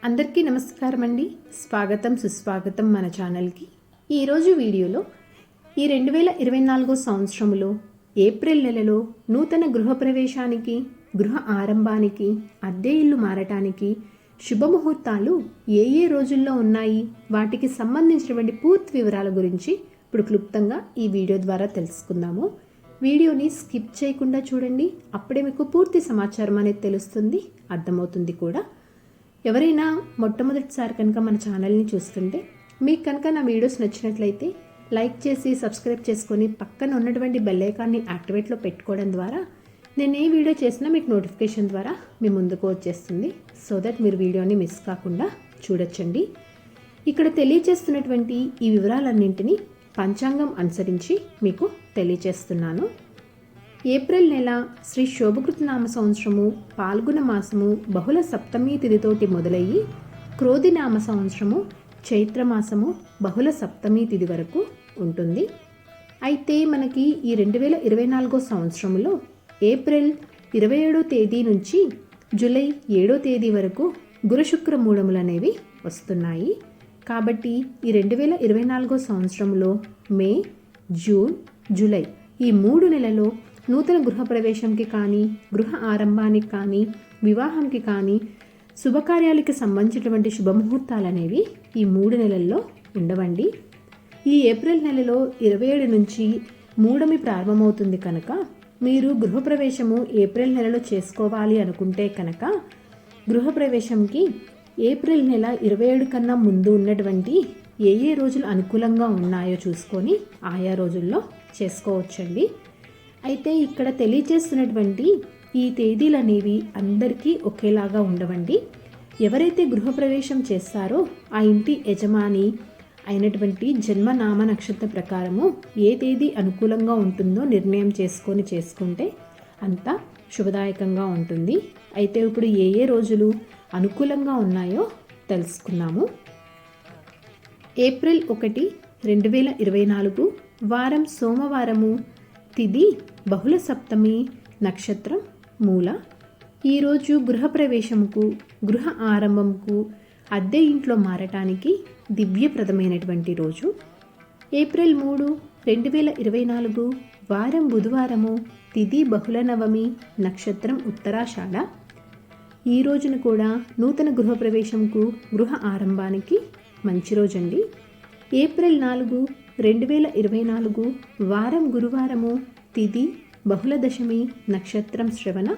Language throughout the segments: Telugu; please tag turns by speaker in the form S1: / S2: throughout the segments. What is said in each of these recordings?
S1: అందరికీ నమస్కారం అండి. స్వాగతం సుస్వాగతం మన ఛానల్కి. ఈరోజు వీడియోలో ఈ 2024 సంవత్సరంలో ఏప్రిల్ నెలలో నూతన గృహప్రవేశానికి, గృహ ఆరంభానికి, అద్దె ఇల్లు మారటానికి శుభముహూర్తాలు ఏ ఏ రోజుల్లో ఉన్నాయి, వాటికి సంబంధించినటువంటి పూర్తి వివరాల గురించి ఇప్పుడు క్లుప్తంగా ఈ వీడియో ద్వారా తెలుసుకుందాము. వీడియోని స్కిప్ చేయకుండా చూడండి, అప్పుడే మీకు పూర్తి సమాచారం అనేది తెలుస్తుంది, అర్థమవుతుంది కూడా. ఎవరైనా మొట్టమొదటిసారి కనుక మన ఛానల్ని చూస్తుంటే మీకు కనుక నా వీడియోస్ నచ్చినట్లయితే లైక్ చేసి సబ్స్క్రైబ్ చేసుకొని పక్కన ఉన్నటువంటి బెల్ ఐకాన్ని యాక్టివేట్లో పెట్టుకోవడం ద్వారా నేను ఏ వీడియో చేసినా మీకు నోటిఫికేషన్ ద్వారా మీ ముందుకు వచ్చేస్తుంది. సో దట్ మీరు వీడియోని మిస్ కాకుండా చూడొచ్చండి. ఇక్కడ తెలియజేస్తున్నటువంటి ఈ వివరాలన్నింటినీ పంచాంగం అనుసరించి మీకు తెలియజేస్తున్నాను. ఏప్రిల్ నెల శ్రీ శోభకృతనామ సంవత్సరము పాల్గొన మాసము బహుళ సప్తమి తిథితోటి మొదలయ్యి క్రోధినామ సంవత్సరము చైత్రమాసము బహుళ సప్తమి తిథి వరకు ఉంటుంది. అయితే మనకి ఈ 2024 సంవత్సరంలో ఏప్రిల్ 27వ తేదీ నుంచి జూలై 7వ తేదీ వరకు గురుశుక్ర మూఢములు అనేవి వస్తున్నాయి. కాబట్టి ఈ 2024 సంవత్సరంలో మే, జూన్, జూలై ఈ 3 నెలల్లో నూతన గృహప్రవేశంకి కానీ, గృహ ఆరంభానికి కానీ, వివాహంకి కానీ, శుభకార్యాలకి సంబంధించినటువంటి శుభముహూర్తాలు అనేవి ఈ 3 నెలల్లో ఉండవండి. ఈ ఏప్రిల్ నెలలో 27 నుంచి మూఢమి ప్రారంభమవుతుంది కనుక మీరు గృహప్రవేశము ఏప్రిల్ నెలలో చేసుకోవాలి అనుకుంటే కనుక గృహప్రవేశంకి ఏప్రిల్ నెల 27 కన్నా ముందు ఉన్నటువంటి ఏ ఏ రోజులు అనుకూలంగా ఉన్నాయో చూసుకొని ఆయా రోజుల్లో చేసుకోవచ్చండి. అయితే ఇక్కడ తెలియజేస్తున్నటువంటి ఈ తేదీలు అనేవి అందరికీ ఒకేలాగా ఉండవండి. ఎవరైతే గృహప్రవేశం చేస్తారో ఆ ఇంటి యజమాని అయినటువంటి జన్మనామ నక్షత్ర ప్రకారము ఏ తేదీ అనుకూలంగా ఉంటుందో నిర్ణయం చేసుకుంటే అంత శుభదాయకంగా ఉంటుంది. అయితే ఇప్పుడు ఏ ఏ రోజులు అనుకూలంగా ఉన్నాయో తెలుసుకున్నాము. ఏప్రిల్ 1, 2024 వారం సోమవారము, తిథి బహుళ సప్తమి, నక్షత్రం మూల. ఈరోజు గృహప్రవేశంకు, గృహ ఆరంభంకు, అద్దె ఇంట్లో మారటానికి దివ్యప్రదమైనటువంటి రోజు. ఏప్రిల్ 3, 2024 వారం బుధవారము, తిథి బహుళ నవమి, నక్షత్రం ఉత్తరాషాఢ. ఈ రోజున కూడా నూతన గృహప్రవేశంకు, గృహ ఆరంభానికి మంచి రోజండి. ఏప్రిల్ 4, 2024 వారం గురువారము, తిథి బహుళ దశమి, నక్షత్రం శ్రవణ.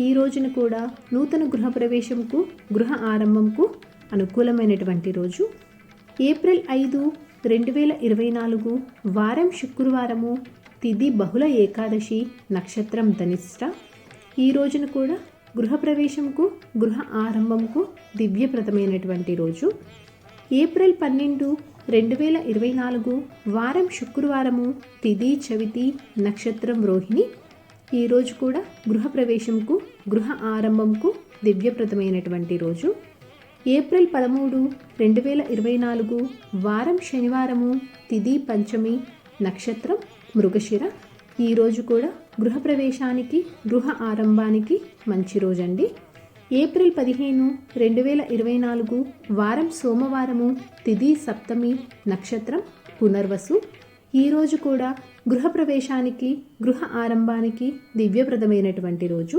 S1: ఈ రోజున కూడా నూతన గృహప్రవేశంకు, గృహ ఆరంభంకు అనుకూలమైనటువంటి రోజు. ఏప్రిల్ 5, 2024 వారం శుక్రవారము, తిథి బహుళ ఏకాదశి, నక్షత్రం ధనిష్ట. ఈ రోజున కూడా గృహప్రవేశంకు, గృహ ఆరంభంకు దివ్యప్రదమైనటువంటి రోజు. ఏప్రిల్ 12, 2024 వారం శుక్రవారము, తిథి చవితి, నక్షత్రం రోహిణి. ఈరోజు కూడా గృహప్రవేశంకు, గృహ ఆరంభంకు దివ్యప్రదమైనటువంటి రోజు. ఏప్రిల్ 13, 2024 వారం శనివారము, తిథి పంచమి, నక్షత్రం మృగశిర. ఈరోజు కూడా గృహప్రవేశానికి, గృహ ఆరంభానికి మంచి రోజండి. ఏప్రిల్ 15, 2024 వారం సోమవారము, తిథి సప్తమి, నక్షత్రం పునర్వసు. ఈరోజు కూడా గృహప్రవేశానికి, గృహ ఆరంభానికి దివ్యప్రదమైనటువంటి రోజు.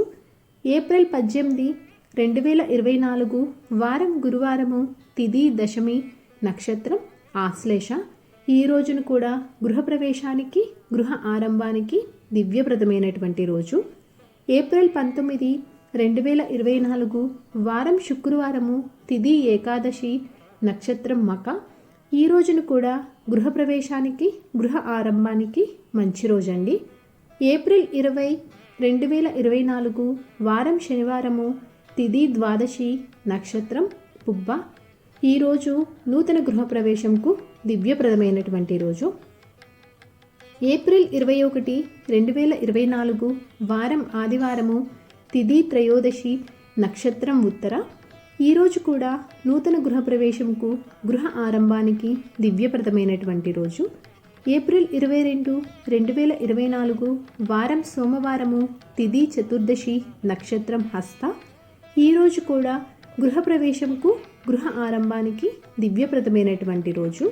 S1: ఏప్రిల్ 18, 2024 వారం గురువారము, తిథి దశమి, నక్షత్రం ఆశ్లేష. ఈ రోజున కూడా గృహప్రవేశానికి, గృహ ఆరంభానికి దివ్యప్రదమైనటువంటి రోజు. ఏప్రిల్ 19, 2024 వారం శుక్రవారము, తిథి ఏకాదశి, నక్షత్రం మక. ఈ రోజున కూడా గృహప్రవేశానికి, గృహ ఆరంభానికి మంచి రోజండి. ఏప్రిల్ 20, 2024 వారం శనివారము, తిథి ద్వాదశి, నక్షత్రం పుబ్బ. ఈరోజు నూతన గృహప్రవేశంకు దివ్యప్రదమైనటువంటి రోజు. ఏప్రిల్ 21, 2024 వారం ఆదివారము, తిథి త్రయోదశి, నక్షత్రం ఉత్తర. ఈరోజు కూడా నూతన గృహప్రవేశంకు, గృహ ఆరంభానికి దివ్యప్రదమైనటువంటి రోజు. ఏప్రిల్ 22, 2024 వారం సోమవారము, తిథి చతుర్దశి, నక్షత్రం హస్త. ఈరోజు కూడా గృహప్రవేశంకు గృహ ఆరంభానికి దివ్యప్రదమైనటువంటి రోజు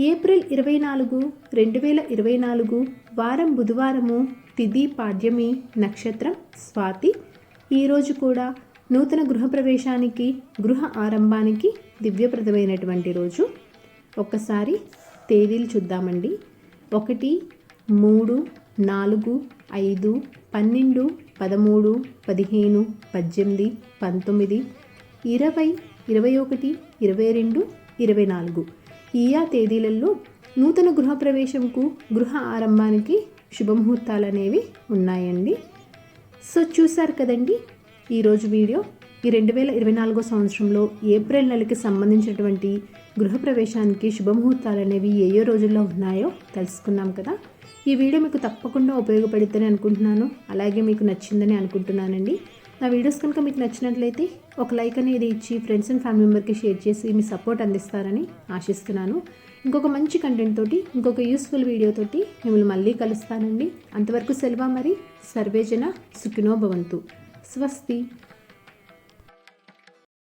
S1: ఏప్రిల్ 24, 2024 వారం బుధవారము, తిథి పాడ్యమి, నక్షత్రం స్వాతి. ఈరోజు కూడా నూతన గృహప్రవేశానికి గృహ ఆరంభానికి దివ్యప్రదమైనటువంటి రోజు. ఒక్కసారి తేదీలు చూద్దామండి. 1, 3, 4, 5, 12, 13, 15, 18, 19, 20, 21, 22, 24 ఈ తేదీలలో నూతన గృహప్రవేశంకు గృహ ఆరంభానికి శుభముహూర్తాలు అనేవి ఉన్నాయండి. సో చూసారు కదండి ఈరోజు వీడియో. ఈ 2024 సంవత్సరంలో ఏప్రిల్ నెలకి సంబంధించినటువంటి గృహప్రవేశానికి శుభముహూర్తాలు అనేవి ఏ రోజుల్లో ఉన్నాయో తెలుసుకున్నాం కదా. ఈ వీడియో మీకు తప్పకుండా ఉపయోగపడుతుందని అనుకుంటున్నాను, అలాగే మీకు నచ్చిందని అనుకుంటున్నానండి. నా వీడియోస్ కనుక మీకు నచ్చినట్లయితే ఒక లైక్ అనేది ఇచ్చి ఫ్రెండ్స్ అండ్ ఫ్యామిలీ మెంబర్కి షేర్ చేసి మీ సపోర్ట్ అందిస్తారని ఆశిస్తున్నాను. ఇంకొక మంచి కంటెంట్ తోటి, ఇంకొక యూస్ఫుల్ వీడియోతోటి మిమ్మల్ని మళ్ళీ కలుస్తానండి. అంతవరకు సెలవు. మరి సర్వేజన సుఖినో భవంతు. స్వస్తి.